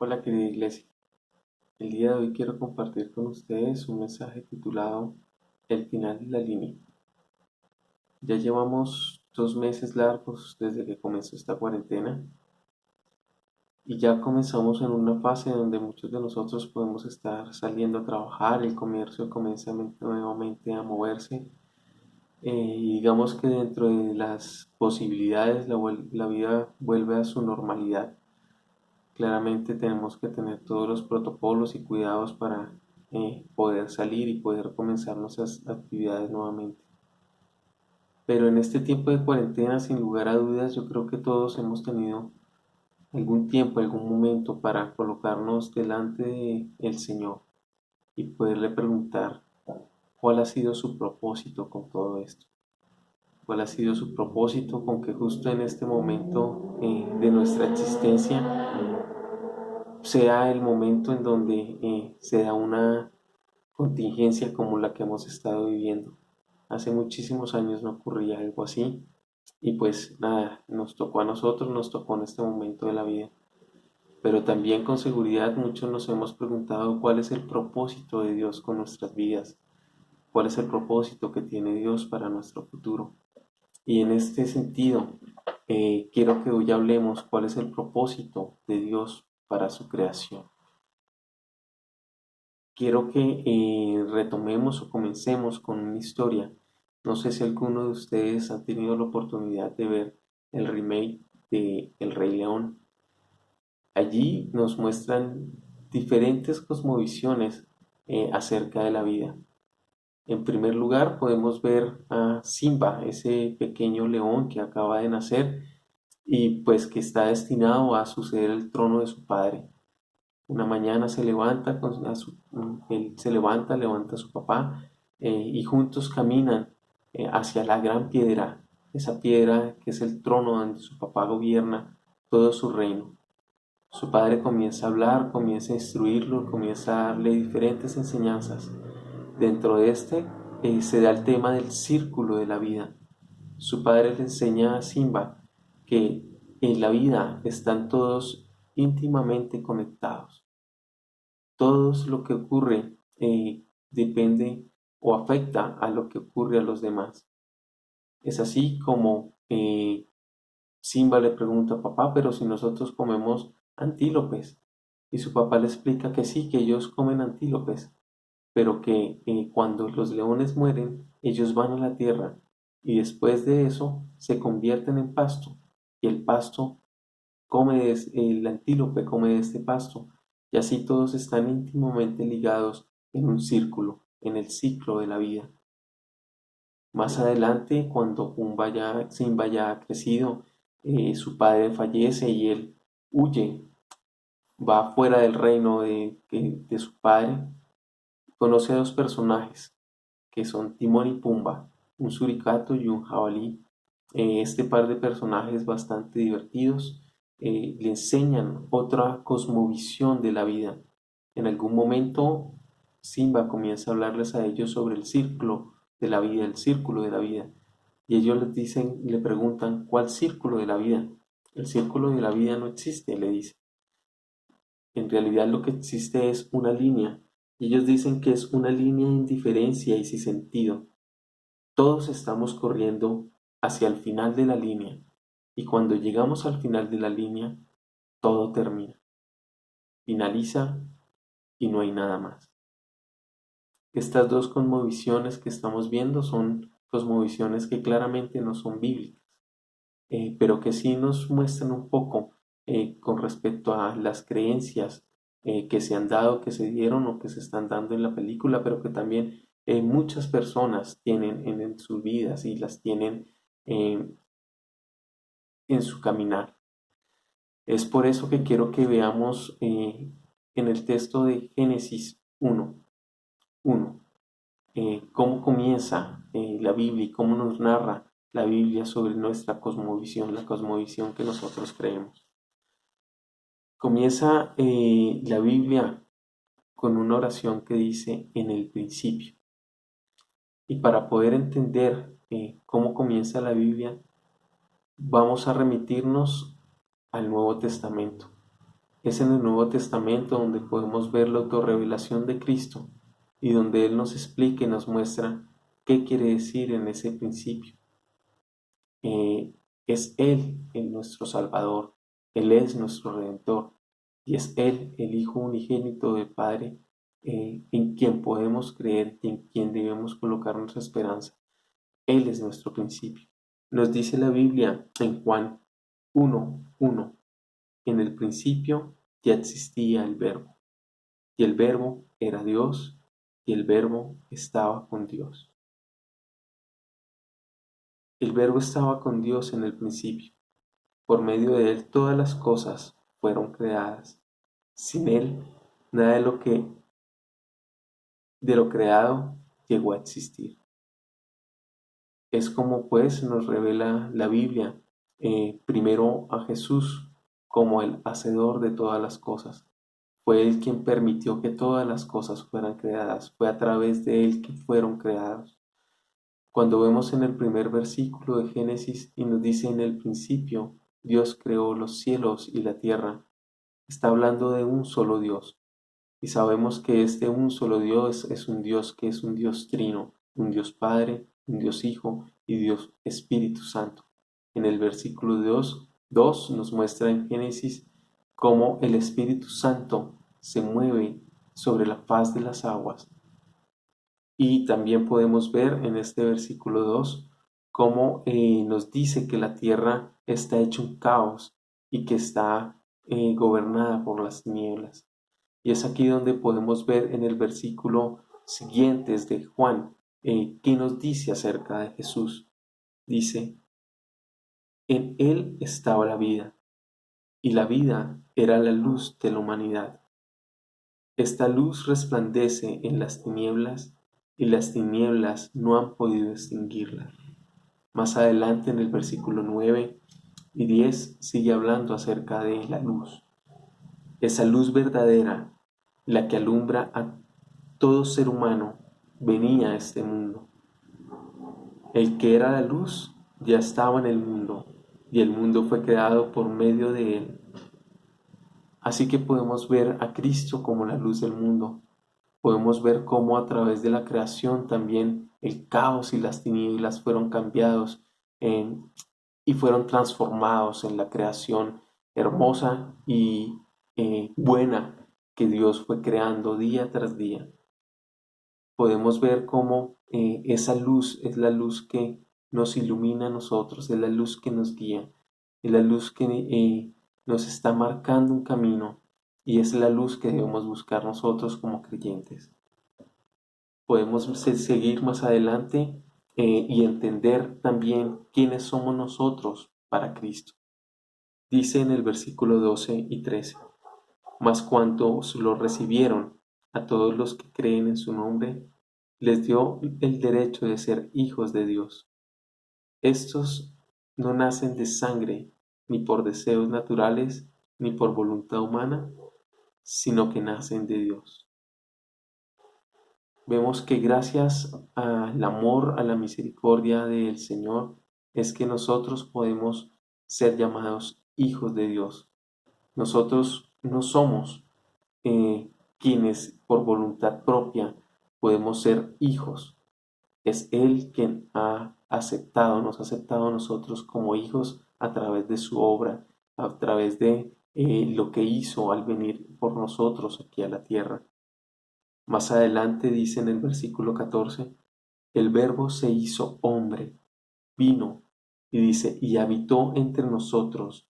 Hola querida iglesia, el día de hoy quiero compartir con ustedes un mensaje titulado El final de la línea. Ya llevamos 2 meses largos desde que comenzó esta cuarentena y ya comenzamos en una fase donde muchos de nosotros podemos estar saliendo a trabajar, el comercio comienza nuevamente a moverse y digamos que dentro de las posibilidades la vida vuelve a su normalidad. Claramente tenemos que tener todos los protocolos y cuidados para poder salir y poder comenzar nuestras actividades nuevamente. Pero en este tiempo de cuarentena, sin lugar a dudas, yo creo que todos hemos tenido algún tiempo, algún momento para colocarnos delante del Señor y poderle preguntar cuál ha sido su propósito con todo esto. ¿Cuál ha sido su propósito con que justo en este momento de nuestra existencia sea el momento en donde se da una contingencia como la que hemos estado viviendo? Hace muchísimos años no ocurría algo así y pues nada, nos tocó a nosotros, nos tocó en este momento de la vida. Pero también con seguridad muchos nos hemos preguntado cuál es el propósito de Dios con nuestras vidas, cuál es el propósito que tiene Dios para nuestro futuro. Y en este sentido, quiero que hoy hablemos cuál es el propósito de Dios para su creación. Quiero que retomemos o comencemos con una historia. No sé si alguno de ustedes ha tenido la oportunidad de ver el remake de El Rey León. Allí nos muestran diferentes cosmovisiones acerca de la vida. En primer lugar, podemos ver a Simba, ese pequeño león que acaba de nacer y pues que está destinado a suceder el trono de su padre. Una mañana se levanta, él se levanta a su papá y juntos caminan hacia la gran piedra, esa piedra que es el trono donde su papá gobierna todo su reino. Su padre comienza a hablar, comienza a instruirlo, comienza a darle diferentes enseñanzas. Dentro de este se da el tema del círculo de la vida. Su padre le enseña a Simba que en la vida están todos íntimamente conectados. Todo lo que ocurre depende o afecta a lo que ocurre a los demás. Es así como Simba le pregunta a papá, pero si nosotros comemos antílopes. Y su papá le explica que sí, que ellos comen antílopes, pero que cuando los leones mueren, ellos van a la tierra y después de eso se convierten en pasto. Y el pasto el antílope come de este pasto, y así todos están íntimamente ligados en un círculo, en el ciclo de la vida. Más adelante, cuando Simba ya ha crecido, su padre fallece y él huye, va fuera del reino de su padre, conoce a dos personajes que son Timón y Pumba, un suricato y un jabalí. Este par de personajes bastante divertidos le enseñan otra cosmovisión de la vida. En algún momento Simba comienza a hablarles a ellos sobre el círculo de la vida, el círculo de la vida. Y ellos les dicen, le preguntan, ¿cuál círculo de la vida? El círculo de la vida no existe, le dice. En realidad lo que existe es una línea. Y ellos dicen que es una línea de indiferencia y sin sentido. Todos estamos corriendo hacia el final de la línea. Y cuando llegamos al final de la línea, todo termina. Finaliza y no hay nada más. Estas dos cosmovisiones que estamos viendo son cosmovisiones que claramente no son bíblicas, pero que sí nos muestran un poco con respecto a las creencias que se han dado, que se dieron o que se están dando en la película, pero que también muchas personas tienen en sus vidas y las tienen eh, en su caminar. Es por eso que quiero que veamos en el texto de Génesis 1, cómo comienza la Biblia y cómo nos narra la Biblia sobre nuestra cosmovisión, la cosmovisión que nosotros creemos. Comienza la Biblia con una oración que dice en el principio. Y para poder entender cómo comienza la Biblia, vamos a remitirnos al Nuevo Testamento. Es en el Nuevo Testamento donde podemos ver la autorrevelación de Cristo y donde Él nos explica y nos muestra qué quiere decir en ese principio. Es Él nuestro Salvador, Él es nuestro Redentor y es Él el Hijo unigénito del Padre, en quien podemos creer y en quien debemos colocar nuestra esperanza. Él es nuestro principio. Nos dice la Biblia en Juan 1:1: en el principio ya existía el Verbo, y el Verbo era Dios, y el Verbo estaba con Dios. El Verbo estaba con Dios en el principio. Por medio de Él todas las cosas fueron creadas. Sin Él, nada de lo creado llegó a existir. Es como pues nos revela la Biblia, primero a Jesús como el hacedor de todas las cosas. Fue Él quien permitió que todas las cosas fueran creadas. Fue a través de Él que fueron creados. Cuando vemos en el primer versículo de Génesis y nos dice: en el principio Dios creó los cielos y la tierra, está hablando de un solo Dios. Y sabemos que este un solo Dios es un Dios que es un Dios trino, un Dios Padre, un Dios Hijo y Dios Espíritu Santo. En el versículo 2 nos muestra en Génesis cómo el Espíritu Santo se mueve sobre la faz de las aguas. Y también podemos ver en este versículo 2 cómo nos dice que la tierra está hecha un caos y que está gobernada por las tinieblas. Y es aquí donde podemos ver en el versículo siguiente de Juan, qué nos dice acerca de Jesús. Dice: en Él estaba la vida, y la vida era la luz de la humanidad. Esta luz resplandece en las tinieblas, y las tinieblas no han podido extinguirla. Más adelante en el versículo 9 y 10 sigue hablando acerca de la luz. Esa luz verdadera, la que alumbra a todo ser humano, venía a este mundo. El que era la luz ya estaba en el mundo, y el mundo fue creado por medio de él. Así que podemos ver a Cristo como la luz del mundo. Podemos ver cómo a través de la creación también el caos y las tinieblas fueron cambiados y fueron transformados en la creación hermosa y buena que Dios fue creando día tras día. Podemos ver cómo esa luz es la luz que nos ilumina a nosotros, es la luz que nos guía, es la luz que nos está marcando un camino y es la luz que debemos buscar nosotros como creyentes. Podemos seguir más adelante y entender también quiénes somos nosotros para Cristo. Dice en el versículo 12 y 13: mas cuantos lo recibieron, a todos los que creen en su nombre, les dio el derecho de ser hijos de Dios. Estos no nacen de sangre, ni por deseos naturales, ni por voluntad humana, sino que nacen de Dios. Vemos que gracias al amor, a la misericordia del Señor, es que nosotros podemos ser llamados hijos de Dios. Nosotros no somos quienes por voluntad propia podemos ser hijos. Es Él quien nos ha aceptado a nosotros como hijos a través de su obra, a través de lo que hizo al venir por nosotros aquí a la tierra. Más adelante dice en el versículo 14: el Verbo se hizo hombre, vino, y dice, y habitó entre nosotros,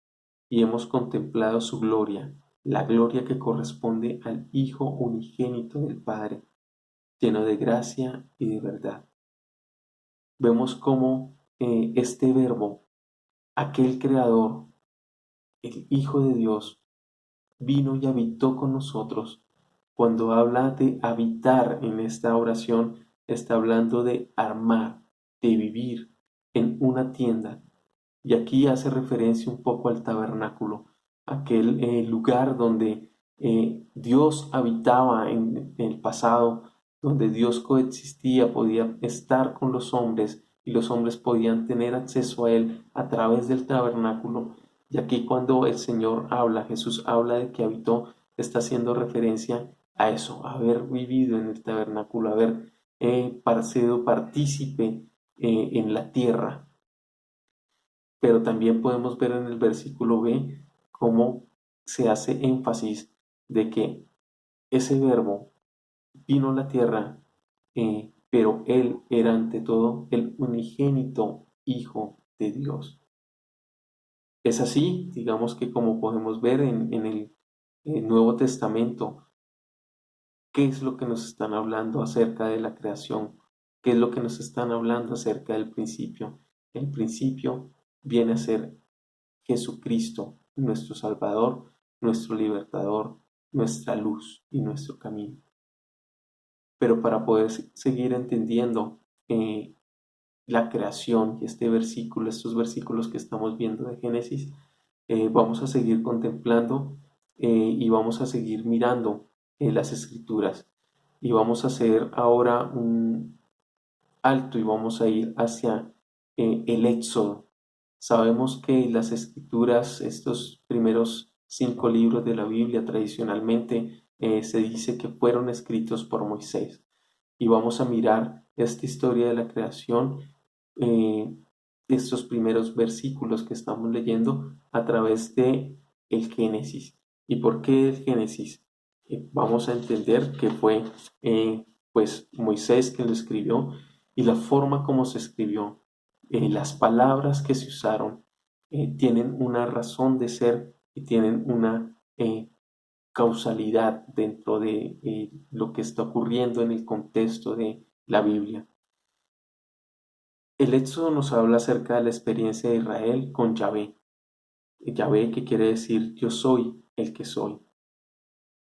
y hemos contemplado su gloria, la gloria que corresponde al Hijo unigénito del Padre, lleno de gracia y de verdad. Vemos cómo este Verbo, aquel Creador, el Hijo de Dios, vino y habitó con nosotros. Cuando habla de habitar en esta oración, está hablando de armar, de vivir en una tienda. Y aquí hace referencia un poco al tabernáculo, aquel lugar donde Dios habitaba en el pasado, donde Dios coexistía, podía estar con los hombres y los hombres podían tener acceso a Él a través del tabernáculo. Y aquí cuando el Señor habla, Jesús habla de que habitó, está haciendo referencia a eso, a haber vivido en el tabernáculo, haber sido partícipe en la tierra. Pero también podemos ver en el versículo B cómo se hace énfasis de que ese verbo vino a la tierra, pero Él era ante todo el unigénito Hijo de Dios. Es así, digamos que como podemos ver en el Nuevo Testamento, ¿qué es lo que nos están hablando acerca de la creación? ¿Qué es lo que nos están hablando acerca del principio? El principio viene a ser Jesucristo, nuestro Salvador, nuestro Libertador, nuestra luz y nuestro camino. Pero para poder seguir entendiendo la creación y este versículo, estos versículos que estamos viendo de Génesis, vamos a seguir contemplando y vamos a seguir mirando las Escrituras. Y vamos a hacer ahora un alto y vamos a ir hacia el Éxodo. Sabemos que las Escrituras, estos primeros 5 libros de la Biblia, tradicionalmente se dice que fueron escritos por Moisés. Y vamos a mirar esta historia de la creación, estos primeros versículos que estamos leyendo a través de el Génesis. ¿Y por qué el Génesis? Vamos a entender que fue pues Moisés quien lo escribió y la forma como se escribió, las palabras que se usaron, tienen una razón de ser y tienen una causalidad dentro de lo que está ocurriendo en el contexto de la Biblia. El Éxodo nos habla acerca de la experiencia de Israel con Yahvé. Yahvé, que quiere decir yo soy el que soy.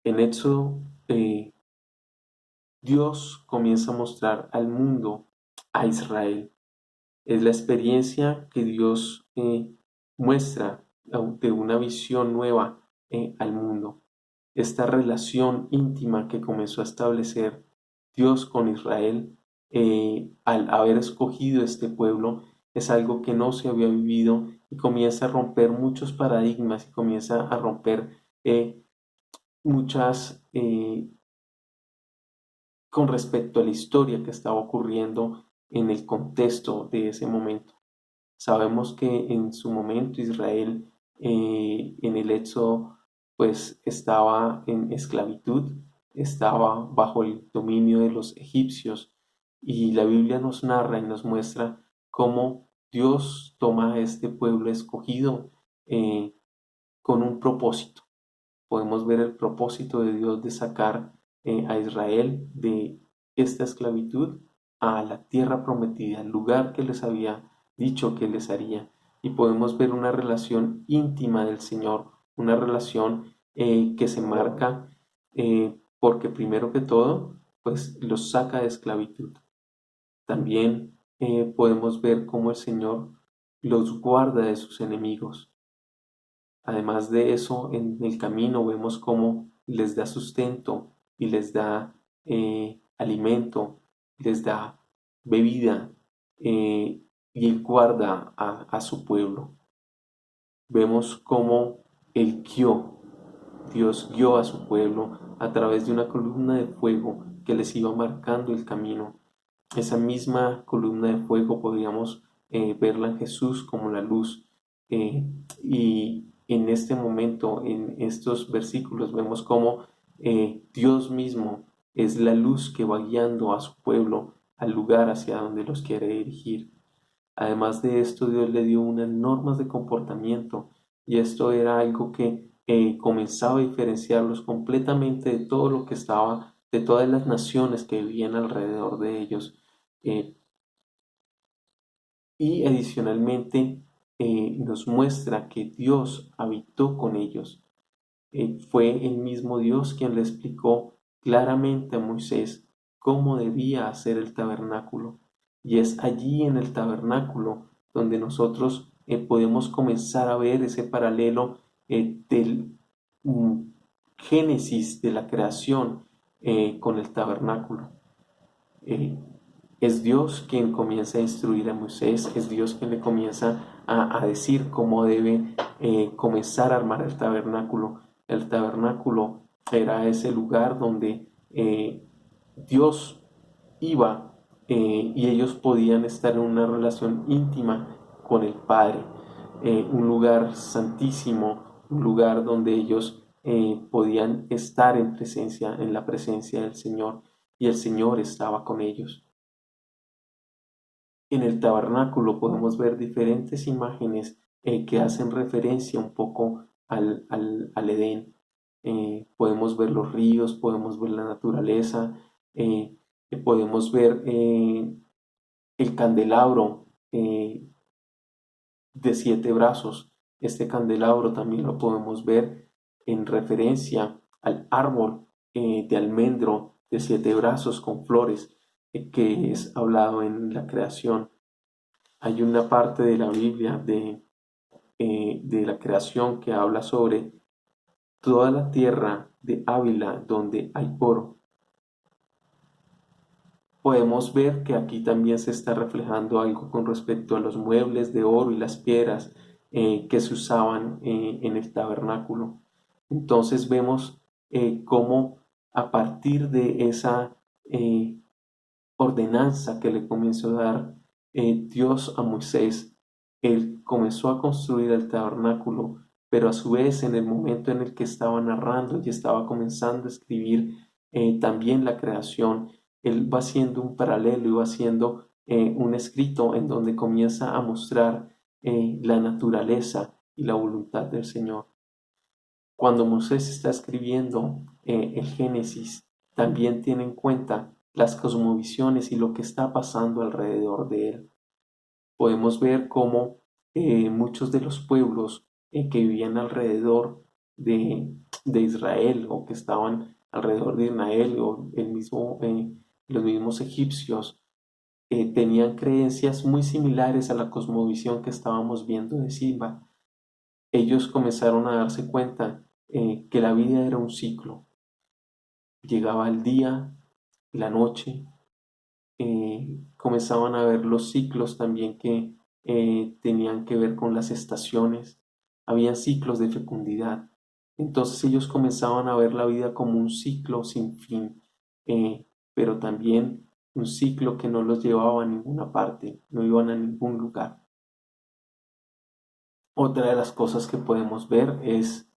En Éxodo, Dios comienza a mostrar al mundo, a Israel. Es la experiencia que Dios muestra de una visión nueva al mundo. Esta relación íntima que comenzó a establecer Dios con Israel al haber escogido este pueblo es algo que no se había vivido y comienza a romper muchos paradigmas y comienza a romper muchas con respecto a la historia que estaba ocurriendo en el contexto de ese momento. Sabemos que en su momento Israel en el Éxodo pues estaba en esclavitud, estaba bajo el dominio de los egipcios y la Biblia nos narra y nos muestra cómo Dios toma a este pueblo escogido con un propósito. Podemos ver el propósito de Dios de sacar a Israel de esta esclavitud a la tierra prometida, el lugar que les había dicho que les haría. Y podemos ver una relación íntima del Señor, una relación que se marca porque primero que todo, pues los saca de esclavitud. También podemos ver cómo el Señor los guarda de sus enemigos. Además de eso, en el camino vemos cómo les da sustento y les da alimento, les da bebida y Él guarda a su pueblo. Vemos cómo Dios guió a su pueblo a través de una columna de fuego que les iba marcando el camino. Esa misma columna de fuego podríamos verla en Jesús como la luz. Y en este momento, en estos versículos, vemos cómo Dios mismo es la luz que va guiando a su pueblo al lugar hacia donde los quiere dirigir. Además de esto, Dios le dio unas normas de comportamiento y esto era algo que comenzaba a diferenciarlos completamente de todo lo que estaba, de todas las naciones que vivían alrededor de ellos. Y adicionalmente nos muestra que Dios habitó con ellos. Fue el mismo Dios quien le explicó claramente a Moisés cómo debía hacer el tabernáculo. Y es allí en el tabernáculo donde nosotros podemos comenzar a ver ese paralelo del génesis de la creación con el tabernáculo. Es Dios quien comienza a instruir a Moisés, es Dios quien le comienza a decir cómo debe comenzar a armar el tabernáculo. El tabernáculo era ese lugar donde Dios iba y ellos podían estar en una relación íntima con el Padre, un lugar santísimo, un lugar donde ellos podían estar en la presencia del Señor, y el Señor estaba con ellos. En el tabernáculo podemos ver diferentes imágenes que hacen referencia un poco al Edén. Podemos ver los ríos, podemos ver la naturaleza, podemos ver el candelabro de 7 brazos. Este candelabro también lo podemos ver en referencia al árbol de almendro de 7 brazos con flores que es hablado en la creación. Hay una parte de la Biblia de la creación que habla sobre toda la tierra de Ávila donde hay oro. Podemos ver que aquí también se está reflejando algo con respecto a los muebles de oro y las piedras que se usaban en el tabernáculo. Entonces vemos cómo a partir de esa ordenanza que le comenzó a dar Dios a Moisés, él comenzó a construir el tabernáculo, pero a su vez en el momento en el que estaba narrando y estaba comenzando a escribir también la creación, él va haciendo un paralelo y va haciendo un escrito en donde comienza a mostrar la naturaleza y la voluntad del Señor. Cuando Moisés está escribiendo el Génesis, también tiene en cuenta las cosmovisiones y lo que está pasando alrededor de él. Podemos ver cómo muchos de los pueblos que vivían alrededor de Israel o que estaban alrededor de Israel o los mismos egipcios tenían creencias muy similares a la cosmovisión que estábamos viendo de Silva. Ellos comenzaron a darse cuenta que la vida era un ciclo. Llegaba el día, la noche, comenzaban a ver los ciclos también que tenían que ver con las estaciones. Habían ciclos de fecundidad. Entonces ellos comenzaban a ver la vida como un ciclo sin fin, pero también un ciclo que no los llevaba a ninguna parte, no iban a ningún lugar. Otra de las cosas que podemos ver es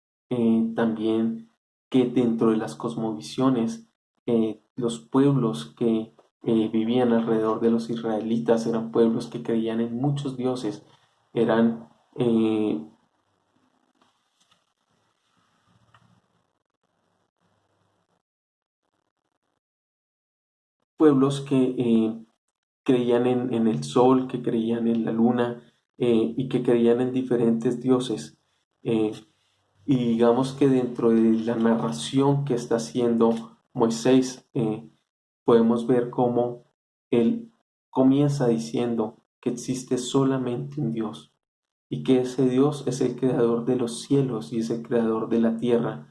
también que dentro de las cosmovisiones, los pueblos que vivían alrededor de los israelitas eran pueblos que creían en muchos dioses, eran pueblos que creían en el sol, que creían en la luna y que creían en diferentes dioses. Y digamos que dentro de la narración que está haciendo Moisés, podemos ver cómo él comienza diciendo que existe solamente un Dios y que ese Dios es el creador de los cielos y es el creador de la tierra.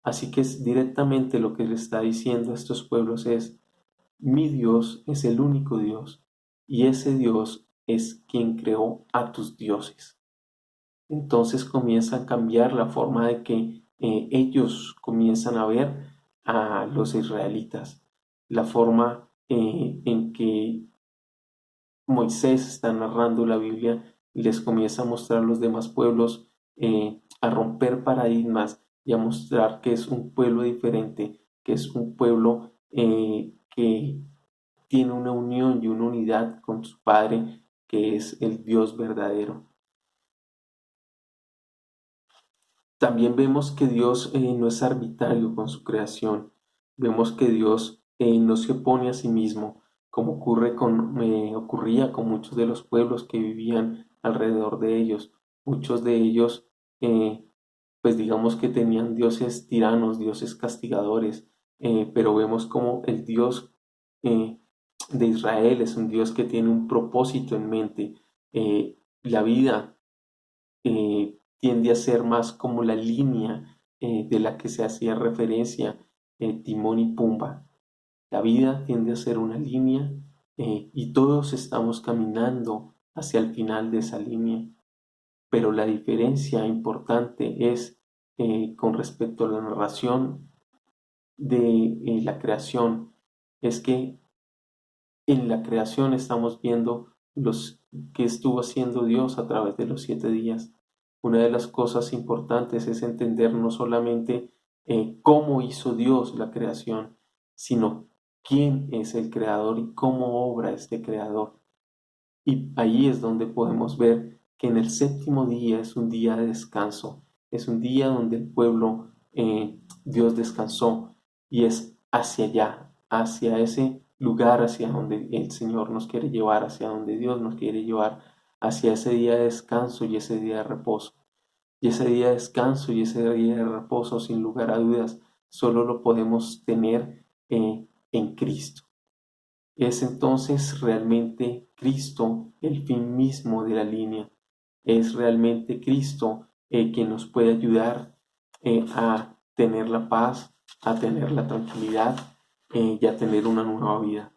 Así que es directamente lo que le está diciendo a estos pueblos es, mi Dios es el único Dios y ese Dios es quien creó a tus dioses. Entonces comienza a cambiar la forma de que ellos comienzan a ver a los israelitas, la forma en que Moisés está narrando la Biblia y les comienza a mostrar a los demás pueblos, a romper paradigmas y a mostrar que es un pueblo diferente, que es un pueblo que tiene una unión y una unidad con su Padre, que es el Dios verdadero. También vemos que Dios no es arbitrario con su creación. Vemos que Dios no se opone a sí mismo, como ocurría con muchos de los pueblos que vivían alrededor de ellos. Muchos de ellos, pues digamos que tenían dioses tiranos, dioses castigadores, pero vemos como el Dios de Israel es un Dios que tiene un propósito en mente. La vida tiende a ser más como la línea de la que se hacía referencia Timón y Pumba. La vida tiende a ser una línea y todos estamos caminando hacia el final de esa línea. pero la diferencia importante es con respecto a la narración de la creación, es que en la creación estamos viendo los que estuvo haciendo Dios a través de los 7 días. Una de las cosas importantes es entender no solamente cómo hizo Dios la creación, sino quién es el creador y cómo obra este creador. Y ahí es donde podemos ver que en el séptimo día es un día de descanso, es un día donde el pueblo, Dios descansó, y es hacia allá, hacia ese lugar, hacia donde el Señor nos quiere llevar, hacia donde Dios nos quiere llevar, hacia ese día de descanso y ese día de reposo. Y ese día de descanso y ese día de reposo, sin lugar a dudas, solo lo podemos tener en Cristo. Es entonces realmente Cristo el fin mismo de la línea. Es realmente Cristo quien nos puede ayudar a tener la paz, a tener la tranquilidad y a tener una nueva vida.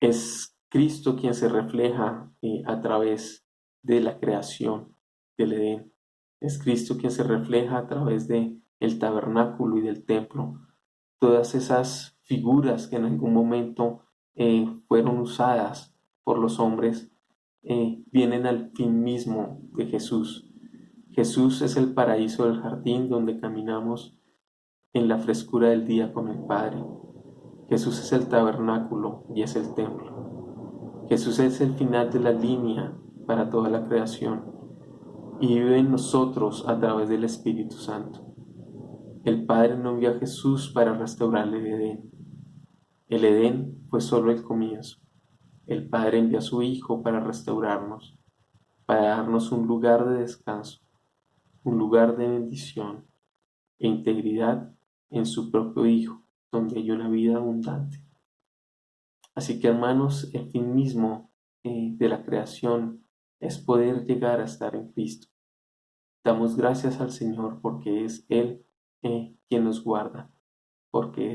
Es Cristo quien se refleja a través de la creación del Edén. Es Cristo quien se refleja a través de el tabernáculo y del templo. Todas esas figuras que en algún momento fueron usadas por los hombres vienen al fin mismo de Jesús. Jesús es el paraíso del jardín donde caminamos en la frescura del día con el Padre. Jesús es el tabernáculo y es el templo. Jesús es el final de la línea para toda la creación y vive en nosotros a través del Espíritu Santo. El Padre no envió a Jesús para restaurar el Edén. El Edén fue solo el comienzo. El Padre envió a su Hijo para restaurarnos, para darnos un lugar de descanso, un lugar de bendición e integridad en su propio Hijo, donde hay una vida abundante. Así que, hermanos, el fin mismo de la creación es poder llegar a estar en Cristo. Damos gracias al Señor porque es Él quien nos guarda, porque es